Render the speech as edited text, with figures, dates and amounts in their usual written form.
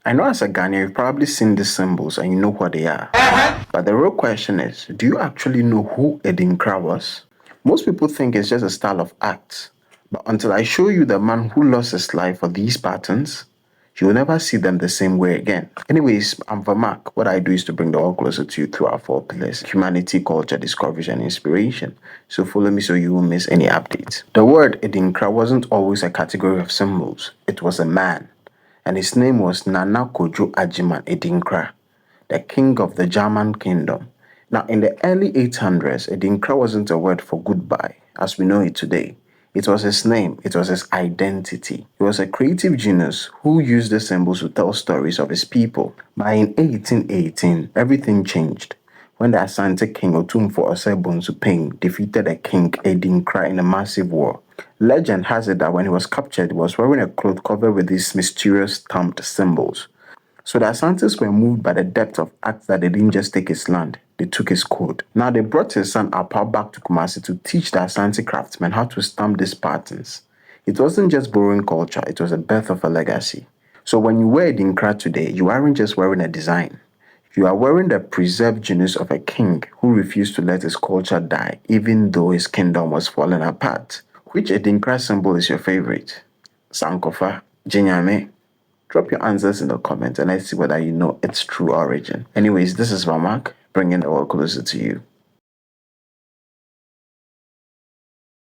I know as a Ghanaian, you've probably seen these symbols and you know what they are. But the real question is, do you actually know who Adinkra was? Most people think it's just a style of act. But until I show you the man who lost his life for these patterns, you will never see them the same way again. Anyways, I'm Vermac. What I do is to bring the world closer to you through our 4 pillars: humanity, culture, discovery, and inspiration. So follow me so you won't miss any updates. The word Adinkra wasn't always a category of symbols, it was a man. And his name was Nana Kwadwo Agyemang Adinkra, the king of the Gyaman Kingdom. Now, in the early 800s, Adinkra wasn't a word for goodbye as we know it today. It was his name, it was his identity. He was a creative genius who used the symbols to tell stories of his people. But in 1818, everything changed when the Asante king Otumfuo Osei defeated the King Adinkra in a massive war. Legend has it that when he was captured, he was wearing a cloth covered with these mysterious stamped symbols. So the Asantes were moved by the depth of acts that they didn't just take his land, they took his code. Now they brought his son Apau back to Kumasi to teach the Asante craftsmen how to stamp these patterns. It wasn't just borrowing culture, it was the birth of a legacy. So when you wear Adinkra today, you aren't just wearing a design. You are wearing the preserved genius of a king who refused to let his culture die, even though his kingdom was falling apart. Which Adinkra symbol is your favorite? Sankofa, Jinyame? Drop your answers in the comments and let's see whether you know its true origin. Anyways, this is Ramak, bringing the world closer to you.